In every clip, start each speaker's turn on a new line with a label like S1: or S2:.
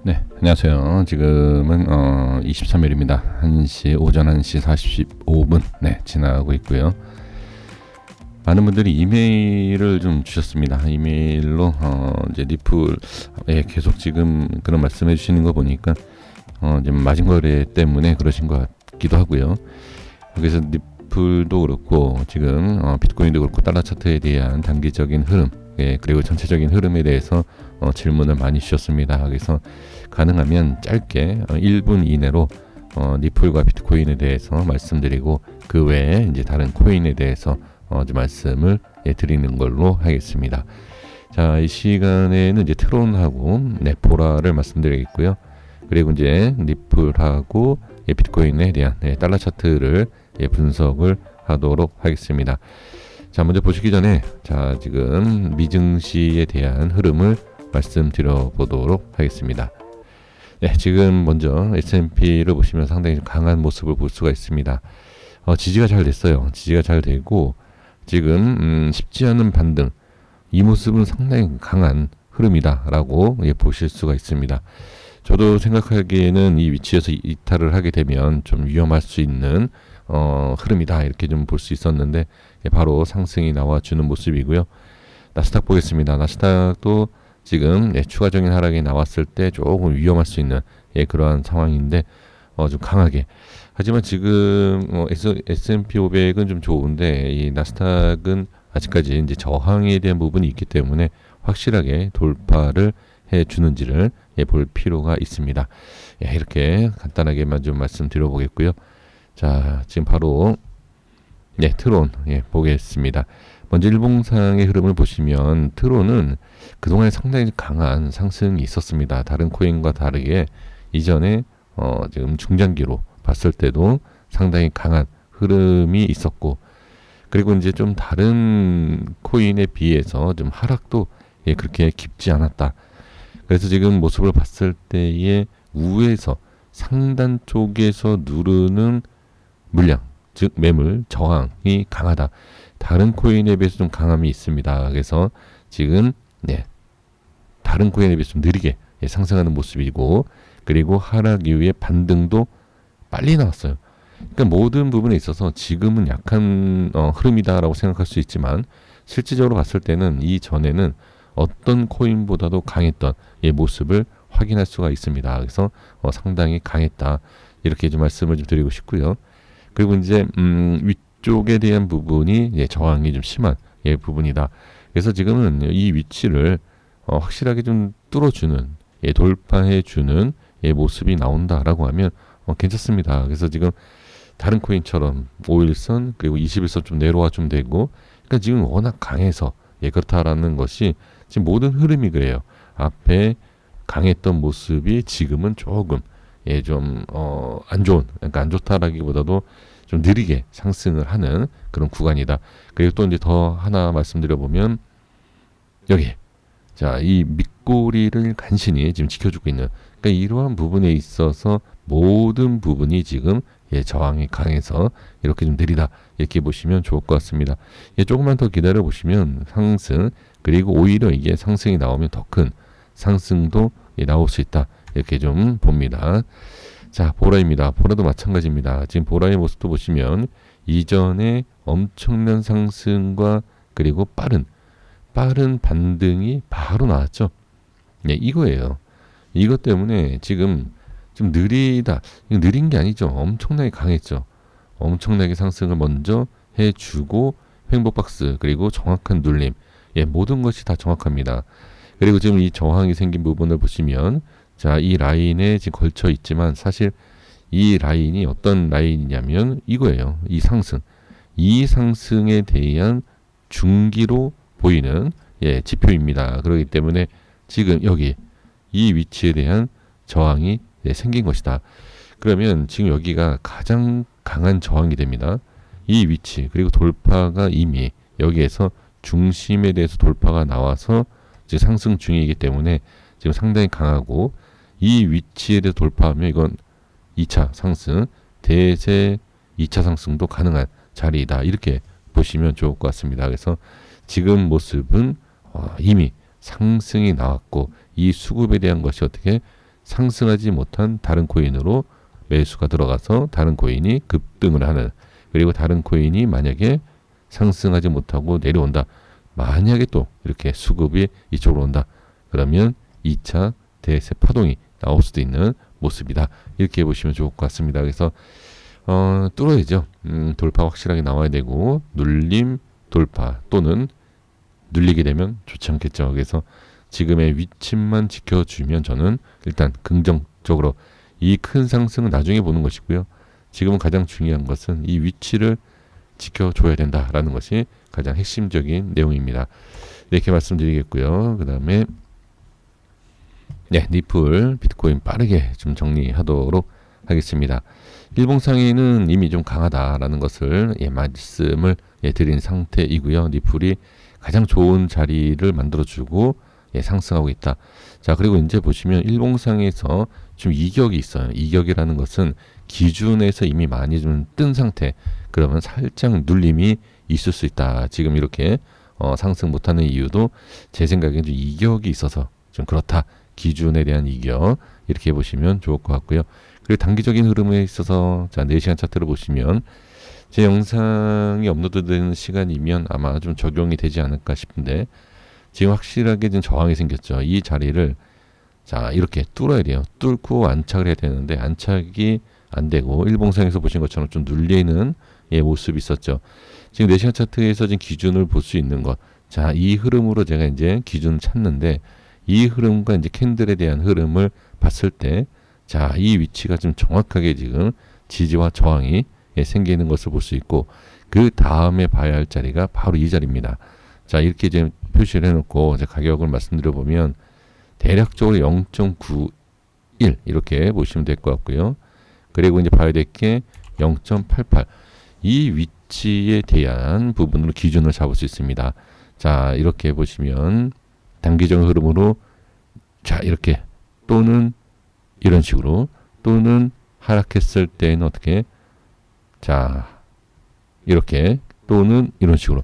S1: 네, 안녕하세요. 지금은 23일입니다. 오전 1시 45분 지나고 있고요. 많은 분들이 이메일을 좀 주셨습니다. 이메일로 이제 리플에 계속 지금 그런 말씀해 주시는 거 보니까 지금 마진 거래 때문에 그러신 것 같기도 하고요. 그래서 리플도 그렇고 지금 비트코인도 그렇고 달러 차트에 대한 단기적인 흐름, 그리고 전체적인 흐름에 대해서 질문을 많이 주셨습니다. 그래서 가능하면 짧게 1분 이내로 리플과 비트코인에 대해서 말씀드리고 그 외에 이제 다른 코인에 대해서 좀 말씀을 드리는 걸로 하겠습니다. 자, 이 시간에는 이제 트론하고 보라를 말씀드리겠고요. 그리고 이제 리플하고 비트코인에 대한 달러 차트를 분석을 하도록 하겠습니다. 자, 먼저 보시기 전에 자, 지금 미증시에 대한 흐름을 말씀드려 보도록 하겠습니다. 네, 지금 먼저 S&P를 보시면 상당히 강한 모습을 볼 수가 있습니다. 지지가 잘 됐어요. 지지가 잘 되고 지금 쉽지 않은 반등, 이 모습은 상당히 강한 흐름이다라고 보실 수가 있습니다. 저도 생각하기에는 이 위치에서 이탈을 하게 되면 좀 위험할 수 있는 흐름이다 이렇게 좀 볼 수 있었는데 바로 상승이 나와주는 모습이고요. 나스닥 보겠습니다. 나스닥도 지금 추가적인 하락이 나왔을 때 조금 위험할 수 있는 그러한 상황인데 좀 강하게. 하지만 지금 S&P 500은 좀 좋은데 이 나스닥은 아직까지 이제 저항에 대한 부분이 있기 때문에 확실하게 돌파를 해주는지를 볼 필요가 있습니다. 이렇게 간단하게만 좀 말씀드려 보겠고요. 자, 지금 바로 트론 보겠습니다. 먼저 일봉상의 흐름을 보시면 트론은 그동안 상당히 강한 상승이 있었습니다. 다른 코인과 다르게 이전에 지금 중장기로 봤을 때도 상당히 강한 흐름이 있었고, 그리고 이제 좀 다른 코인에 비해서 좀 하락도 그렇게 깊지 않았다. 그래서 지금 모습을 봤을 때에 우에서 상단 쪽에서 누르는 물량, 즉 매물 저항이 강하다. 다른 코인에 비해서 좀 강함이 있습니다. 그래서 지금 다른 코인에 비해서 좀 느리게 상승하는 모습이고, 그리고 하락 이후에 반등도 빨리 나왔어요. 그러니까 모든 부분에 있어서 지금은 약한 흐름이다라고 생각할 수 있지만 실질적으로 봤을 때는 이전에는 어떤 코인보다도 강했던 모습을 확인할 수가 있습니다. 그래서 상당히 강했다 이렇게 좀 말씀을 좀 드리고 싶고요. 그리고 이제 위쪽에 대한 부분이 저항이 좀 심한 부분이다. 그래서 지금은 이 위치를 확실하게 좀 뚫어주는 돌파해주는 모습이 나온다라고 하면 괜찮습니다. 그래서 지금 다른 코인처럼 5일선 그리고 21선 좀 내려와 좀 되고, 그러니까 지금 워낙 강해서 그렇다라는 것이 지금 모든 흐름이 그래요. 앞에 강했던 모습이 지금은 조금 좀 안 좋은, 그러니까 안 좋다라기보다도 좀 느리게 상승을 하는 그런 구간이다. 그리고 또 이제 더 하나 말씀드려 보면 여기 자, 이 밑꼬리를 간신히 지금 지켜주고 있는, 그러니까 이러한 부분에 있어서 모든 부분이 지금 저항이 강해서 이렇게 좀 느리다 이렇게 보시면 좋을 것 같습니다. 조금만 더 기다려 보시면 상승, 그리고 오히려 이게 상승이 나오면 더 큰 상승도 나올 수 있다 이렇게 좀 봅니다. 자, 보라입니다. 보라도 마찬가지입니다. 지금 보라의 모습도 보시면 이전에 엄청난 상승과 그리고 빠른 반등이 바로 나왔죠. 이거예요. 이것 때문에 지금 좀 느리다. 이거 느린 게 아니죠. 엄청나게 강했죠. 엄청나게 상승을 먼저 해주고 횡보박스 그리고 정확한 눌림. 모든 것이 다 정확합니다. 그리고 지금 이 저항이 생긴 부분을 보시면 자, 이 라인에 지금 걸쳐 있지만 사실 이 라인이 어떤 라인이냐면 이거예요. 이 상승. 이 상승에 대한 중기로 보이는 지표입니다. 그렇기 때문에 지금 여기 이 위치에 대한 저항이 생긴 것이다. 그러면 지금 여기가 가장 강한 저항이 됩니다. 이 위치 그리고 돌파가 이미 여기에서 중심에 대해서 돌파가 나와서 지금 상승 중이기 때문에 지금 상당히 강하고, 이 위치에 대해서 돌파하면 이건 2차 상승, 대세 2차 상승도 가능한 자리이다 이렇게 보시면 좋을 것 같습니다. 그래서 지금 모습은 이미 상승이 나왔고 이 수급에 대한 것이 어떻게 상승하지 못한 다른 코인으로 매수가 들어가서 다른 코인이 급등을 하는, 그리고 다른 코인이 만약에 상승하지 못하고 내려온다. 만약에 또 이렇게 수급이 이쪽으로 온다. 그러면 2차 대세 파동이 나올 수도 있는 모습이다. 이렇게 보시면 좋을 것 같습니다. 그래서 뚫어야죠. 돌파 확실하게 나와야 되고, 눌림 돌파 또는 눌리게 되면 좋지 않겠죠. 그래서 지금의 위치만 지켜주면 저는 일단 긍정적으로 이 큰 상승은 나중에 보는 것이고요. 지금은 가장 중요한 것은 이 위치를 지켜줘야 된다라는 것이 가장 핵심적인 내용입니다. 이렇게 말씀드리겠고요. 그 다음에 니플 비트코인 빠르게 좀 정리하도록 하겠습니다. 일봉상에는 이미 좀 강하다라는 것을 말씀을 드린 상태이고요. 니플이 가장 좋은 자리를 만들어주고 상승하고 있다. 자, 그리고 이제 보시면 일봉상에서 좀 이격이 있어요. 이격이라는 것은 기준에서 이미 많이 좀 뜬 상태. 그러면 살짝 눌림이 있을 수 있다. 지금 이렇게 상승 못하는 이유도 제 생각엔 좀 이격이 있어서 좀 그렇다. 기준에 대한 이격 이렇게 보시면 좋을 것 같고요. 그리고 단기적인 흐름에 있어서 자 4시간 차트를 보시면 제 영상이 업로드되는 시간이면 아마 좀 적용이 되지 않을까 싶은데 지금 확실하게 좀 저항이 생겼죠. 이 자리를 자 이렇게 뚫어야 돼요. 뚫고 안착을 해야 되는데 안착이 안 되고 일봉상에서 보신 것처럼 좀 눌리는 모습이 있었죠. 지금 4시간 차트에서 지금 기준을 볼 수 있는 것. 자, 이 흐름으로 제가 이제 기준을 찾는데 이 흐름과 이제 캔들에 대한 흐름을 봤을 때 자, 이 위치가 좀 정확하게 지금 지지와 저항이 생기는 것을 볼 수 있고 그 다음에 봐야 할 자리가 바로 이 자리입니다. 자, 이렇게 지금 표시를 해놓고 제 가격을 말씀드려 보면 대략적으로 0.91 이렇게 보시면 될 것 같고요. 그리고 이제 봐야 될 게 0.88 이 위치에 대한 부분으로 기준을 잡을 수 있습니다. 자, 이렇게 보시면 단기적 흐름으로 자 이렇게 또는 이런 식으로 또는 하락했을 때는 어떻게 자 이렇게 또는 이런 식으로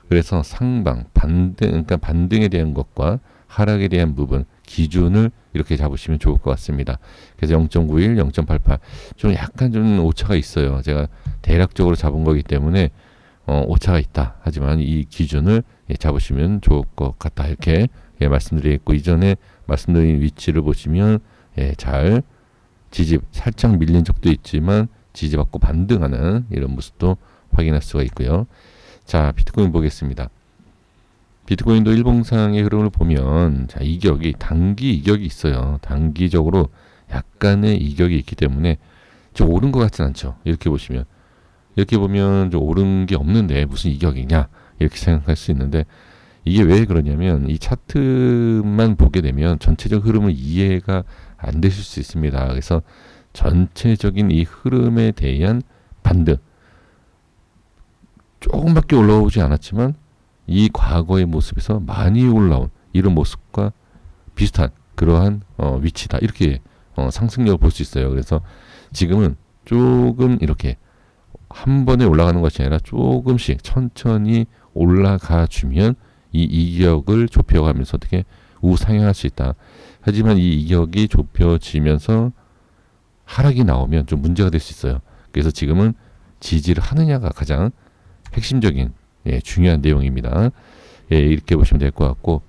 S1: 그래서 상방 반등 그러니까 반등에 대한 것과 하락에 대한 부분 기준을 이렇게 잡으시면 좋을 것 같습니다. 그래서 0.91, 0.88 좀 약간 좀 오차가 있어요. 제가 대략적으로 잡은 거기 때문에 오차가 있다. 하지만 이 기준을 잡으시면 좋을 것 같다. 이렇게 말씀드리겠고 이전에 말씀드린 위치를 보시면 잘 지지 살짝 밀린 적도 있지만 지지받고 반등하는 이런 모습도 확인할 수가 있고요. 자, 비트코인 보겠습니다. 비트코인도 일봉상의 흐름을 보면 자, 이격이 단기 이격이 있어요. 단기적으로 약간의 이격이 있기 때문에 좀 오른 것 같진 않죠. 이렇게 보시면 이렇게 보면 좀 오른 게 없는데 무슨 이격이냐 이렇게 생각할 수 있는데 이게 왜 그러냐면 이 차트만 보게 되면 전체적 흐름을 이해가 안 되실 수 있습니다. 그래서 전체적인 이 흐름에 대한 반등 조금밖에 올라오지 않았지만 이 과거의 모습에서 많이 올라온 이런 모습과 비슷한 그러한 위치다. 이렇게 상승력을 볼 수 있어요. 그래서 지금은 조금 이렇게 한 번에 올라가는 것이 아니라 조금씩 천천히 올라가 주면 이 이격을 좁혀가면서 어떻게 우상향할 수 있다. 하지만 이 이격이 좁혀지면서 하락이 나오면 좀 문제가 될 수 있어요. 그래서 지금은 지지를 하느냐가 가장 핵심적인 중요한 내용입니다. 이렇게 보시면 될 것 같고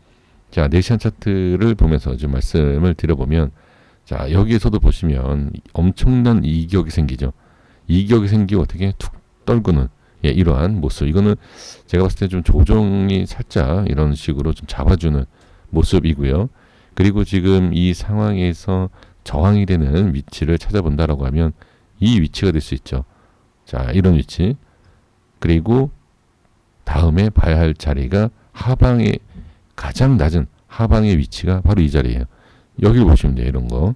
S1: 자 4시간 차트를 보면서 좀 말씀을 드려보면 자 여기에서도 보시면 엄청난 이격이 생기죠. 이격이 생기고 어떻게 툭 떨구는 이러한 모습. 이거는 제가 봤을 때 좀 조정이 살짝 이런 식으로 좀 잡아주는 모습이고요. 그리고 지금 이 상황에서 저항이 되는 위치를 찾아본다라고 하면 이 위치가 될 수 있죠. 자, 이런 위치. 그리고 다음에 봐야 할 자리가 하방의 가장 낮은 하방의 위치가 바로 이 자리예요. 여기를 보시면 돼요. 이런 거.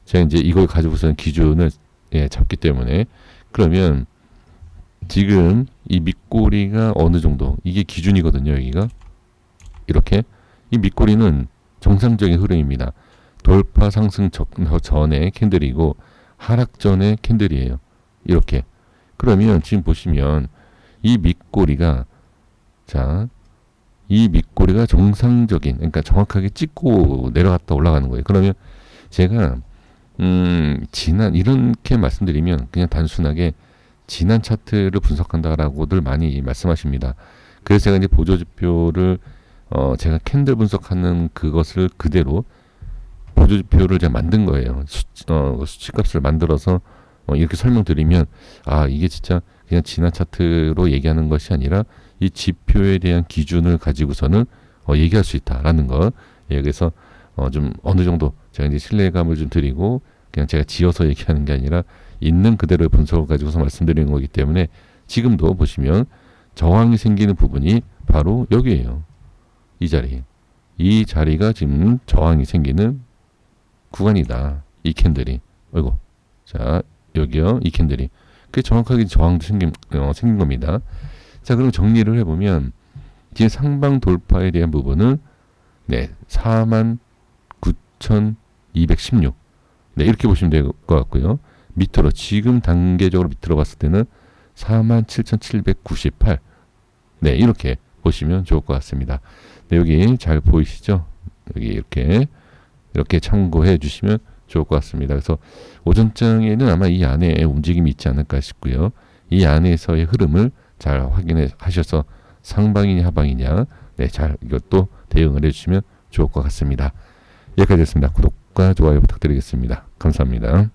S1: 제가 이제 이걸 가지고서는 기준을 잡기 때문에 그러면 지금 이 밑꼬리가 어느 정도 이게 기준이거든요. 여기가 이렇게 이 밑꼬리는 정상적인 흐름입니다. 돌파 상승 전의 캔들이고 하락 전의 캔들이에요. 이렇게 그러면 지금 보시면 이 밑꼬리가 자 이 밑꼬리가 정상적인 그러니까 정확하게 찍고 내려갔다 올라가는 거예요. 그러면 제가 지난 이렇게 말씀드리면 그냥 단순하게 지난 차트를 분석한다라고들 많이 말씀하십니다. 그래서 제가 이제 보조지표를 제가 캔들 분석하는 그것을 그대로 보조지표를 제가 만든 거예요. 수치값을 만들어서 이렇게 설명드리면 이게 진짜 그냥 지난 차트로 얘기하는 것이 아니라 이 지표에 대한 기준을 가지고서는 얘기할 수 있다라는 거. 예, 그래서 좀 어느 정도 제가 이제 신뢰감을 좀 드리고 그냥 제가 지어서 얘기하는 게 아니라 있는 그대로의 분석을 가지고서 말씀드리는 거기 때문에 지금도 보시면 저항이 생기는 부분이 바로 여기에요. 이 자리. 이 자리가 지금 저항이 생기는 구간이다. 이 캔들이. 아이고. 자, 여기요. 이 캔들이. 그게 정확하게 저항도 생긴 겁니다. 자, 그럼 정리를 해보면 뒤에 상방 돌파에 대한 부분은 49,216. 네, 이렇게 보시면 될 것 같고요. 밑으로 지금 단계적으로 밑으로 봤을 때는 47,798. 네, 이렇게 보시면 좋을 것 같습니다. 네, 여기 잘 보이시죠? 여기 이렇게 참고해 주시면 좋을 것 같습니다. 그래서 오전장에는 아마 이 안에 움직임이 있지 않을까 싶고요. 이 안에서의 흐름을 잘 확인해 하셔서 상방이냐 하방이냐 잘 이것도 대응을 해주시면 좋을 것 같습니다. 여기까지 했습니다. 구독과 좋아요 부탁드리겠습니다. 감사합니다.